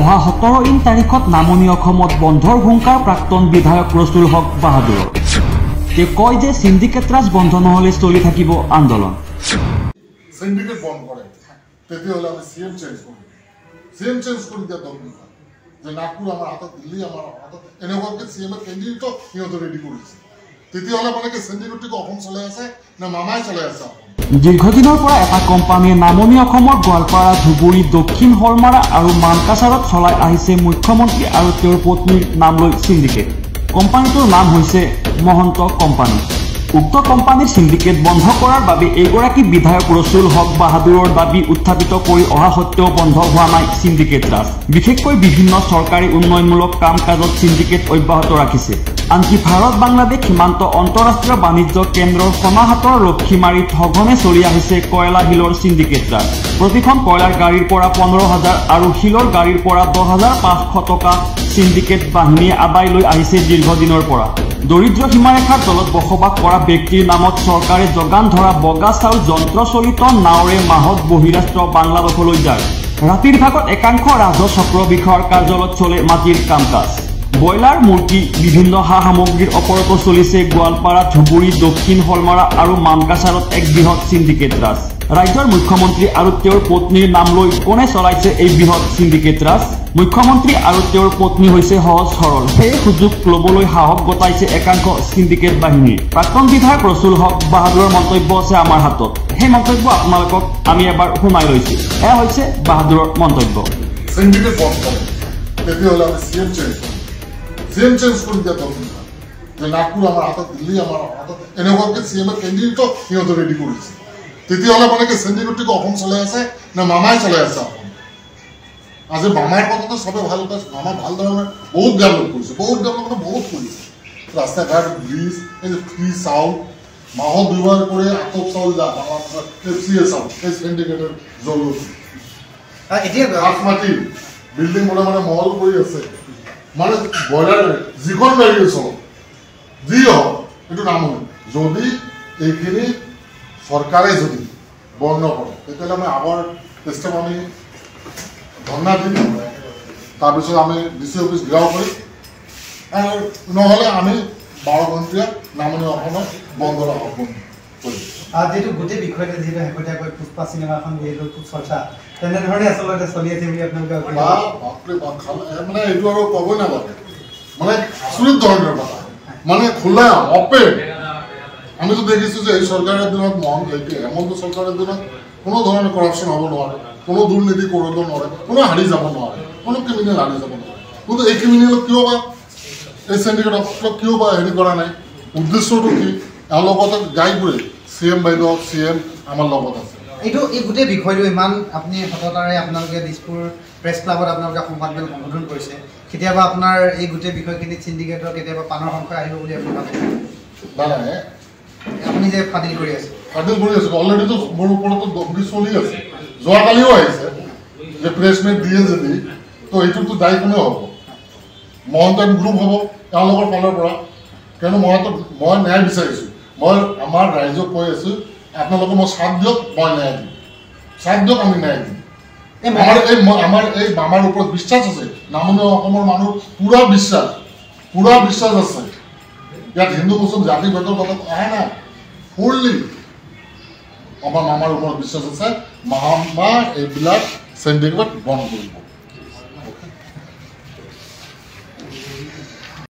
অহা 17 তাৰিখত নামনি অসমত বন্ধৰ হুংকাৰ প্ৰাক্তন বিধায়ক ৰছুল হক বাহাদুৰৰ। তেওঁ কয় যে সিন্ডিকেট ৰাজ বন্ধ নহলে চলি থাকিব আন্দোলন। সিন্ডিকেট বন্ধ কৰে তেতিয়াহ'লে আমি সিএম চেঞ্জ কৰিম। সিএম চেঞ্জ কৰি দিয়া দৰকাৰ যে নাগপুৰ আমাৰ হাতত, দিল্লী আমাৰ হাতত, এনেকুৱাকৈ সিএম কেন্দ্ৰীয় সিহঁতে ৰেডি কৰিছে। তেতিয়াহ'লে মানে কি সিন্ডিকেটটো অসম চলাই আছে নে মামাই চলাই আছে? দীৰ্ঘদিনৰ পৰা এটা কোম্পানীয়ে নামনি অসমৰ গোৱালপাৰা, ধুবুৰী, দক্ষিণ হলমাৰা আৰু মানকাছাৰত চলাই আহিছে মুখ্যমন্ত্ৰী আৰু তেওঁৰ পত্নীৰ নাম লৈ সিন্ডিকেট। কোম্পানীটোৰ নাম হৈছে মহন্ত কোম্পানী। উক্ত কোম্পানীৰ সিন্ডিকেট বন্ধ কৰাৰ বাবে এইগৰাকী বিধায়ক ৰছুল হক বাহাদুৰৰ দাবী উত্থাপিত কৰি অহা সত্ত্বেও বন্ধ হোৱা নাই সিন্ডিকেট ৰাজ। বিশেষকৈ বিভিন্ন চৰকাৰী উন্নয়নমূলক কাম কাজত সিন্ডিকেট অব্যাহত ৰাখিছে। আনকি ভাৰত বাংলাদেশ সীমান্ত অন্তঃৰাষ্ট্ৰীয় বাণিজ্য কেন্দ্ৰৰ সোণাহাটৰ লক্ষীমাৰীত সঘনে চলি আহিছে কয়লা শিলৰ সিন্ডিকেট ৰাজ। প্ৰতিখন কয়লাৰ গাড়ীৰ পৰা 15,000 আৰু শিলৰ গাড়ীৰ পৰা 10,500 টকা সিন্ডিকেট বাহিনীয়ে আদায় লৈ আহিছে দীৰ্ঘদিনৰ পৰা। দৰিদ্ৰ সীমাৰেখাৰ তলত বসবাস কৰা ব্যক্তিৰ নামত চৰকাৰে যোগান ধৰা বগা চাউল যন্ত্ৰচলিত নাওৰে মাহত বহিৰাষ্ট্ৰ বাংলাদেশলৈ যায়। ৰাতিৰ ভাগত একাংশ ৰাজহ চক্ৰ বিষয়াৰ কাৰ্যালয়ত চলে মাটিৰ কাম কাজ। ব্ৰইলাৰ, মুৰ্গী, বিভিন্ন সা সামগ্ৰীৰ ওপৰতো চলিছে গোৱালপাৰা, ধুবুৰী, দক্ষিণ হলমাৰা আৰু মানকাছাৰত এক বৃহৎ সিন্ডিকেট ৰাজ। ৰাজ্যৰ মুখ্যমন্ত্ৰী আৰু তেওঁৰ পত্নীৰ নাম লৈ কোনে চলাইছে এই বৃহৎ সিন্ডিকেট ৰাজ? মুখ্যমন্ত্ৰী আৰু তেওঁৰ পত্নী হৈছে সহজ সৰল। সেই সুযোগ লবলৈ সাহস গোটাইছে একাংশ সিন্ডিকেট বাহিনীৰ। প্ৰাক্তন বিধায়ক ৰছুল হক বাহাদুৰৰ মন্তব্য আছে আমাৰ হাতত। সেই মন্তব্য আপোনালোকক আমি এবাৰ শুনাই লৈছো। এয়া হৈছে বাহাদুৰৰ মন্তব্য। সিন্ডিকেট বন্ধ কৰে তেতিয়াহ'লে আমি সিএম চেঞ্জ কৰিম। সিএম চেঞ্জ কৰি দিয়া দৰকাৰ যে নাগপুৰ আমাৰ হাতত, দিল্লী আমাৰ হাতত, এনেকুৱাকৈ সিএম কেন্দ্ৰীয় সিহঁতে ৰেডি কৰিছে। তেতিয়াহ'লে মানে কি সিন্ডিকেটটো অসম চলাই আছে নে মামাই চলাই আছে? আজি মামাৰ কথাটো চবে ভাল পাইছে। মামা ভাল ধৰণে বহুত ডেভেলপ কৰিছে, বহুত ডেভেলপ মানে বহুত কৰিছে। ৰাস্তা ঘাট, ব্ৰিজ, এই যে ফ্ৰী চাউল মাহত ব্যৱহাৰ কৰি আটক চাউল যায় FCA চাউল, এই সিন্ডিকেটৰ জৰিয়তে। এতিয়া মাটি বিল্ডিং বনাই মানে মহল কৰি আছে। মানে ব্ৰইলাৰ যিখন গাড়ী চলক, যি হওক এইটো নাম যদি এইখিনি চৰকাৰে যদি বন্ধ কৰে তেতিয়াহ'লে আমি আগৰ চিষ্টেম আমি ধৰ্ণা দিম, তাৰপিছত আমি DC অফিচ ঘেৰাও কৰিম, আৰু নহ'লে আমি 12 ঘণ্টীয়া নামনি অসমত বন্ধৰ আহ্বান কৰিম। যিহেতু গোটেই বিষয়টো যিহেতু শেহতীয়াকৈ পুষ্পা চিনেমাখন যিহেতু খুব চৰ্চা, তেনেধৰণে আচলতে চলি আছে বুলি আপোনালোকে মানে এইটো আৰু ক'বই নালাগে। মানে আচৰিত ধৰণৰ কথা, মানে খোলা অপেন। আমিতো দেখিছোঁ যে এই চৰকাৰৰ দিনত হেমন্ত চৰকাৰৰ দিনত কোনো ধৰণৰ কৰাপশ্যন হ'ব নোৱাৰে, কোনো দুৰ্নীতি কৰিব নোৱাৰে, কোনো হাৰি যাব নোৱাৰে, কোনো ক্ৰিমিনেল হাৰি যাব নোৱাৰে। কিন্তু এই ক্ৰিমিনেলক কিয় বা এই সিন্ডিকেট অফিচক কিয় বা হেৰি কৰা নাই? উদ্দেশ্যটো কি? এওঁলোকতে গাইবোৰে CM বাইদেউ, CM আমাৰ লগত আছে। এই গোটেই বিষয়টো ইমান আপুনি সততাৰে আপোনালোকে দিছপুৰ প্ৰেছ ক্লাবত আপোনালোকে সংবাদমেল সম্বোধন কৰিছে। কেতিয়াবা আপোনাৰ এই গোটেই বিষয়খিনিত সিন্ডিকেটৰ কেতিয়াবা পানৰ সংখ্যা আহিব বুলি আপুনি ভাবে? নাই, আপুনি যে ফাদিল কৰি আছে, অলৰেডিতো মোৰ ওপৰতো দমকি চলি আছে। যোৱাকালিও আহিছে যে প্ৰেছমেট দিয়ে যদি, তো এইটোতো দায়ী কোনে হ'ব? মহন্ত গ্ৰুপ হ'ব তেওঁলোকৰ ফালৰ পৰা। কিয়নো মই ন্যায় বিচাৰিছোঁ। মই আমাৰ ৰাইজক কৈ আছোঁ আপোনালোকে মই চাথ দিয়ক, মই ন্যায় দিম। চাথ দিয়ক, আমি ন্যায় দিম। আমাৰ ওপৰত বিশ্বাস আছে। নামনি অসমৰ মানুহ পুৰা বিশ্বাস আছে। ইয়াত হিন্দু মুছলিম জাতি ভেদৰ কথা আহে নাই। ফুললি আমাৰ মামাৰ ওপৰত বিশ্বাস আছে। মামা এইবিলাক সিন্ডিকেট বন্ধ কৰিব।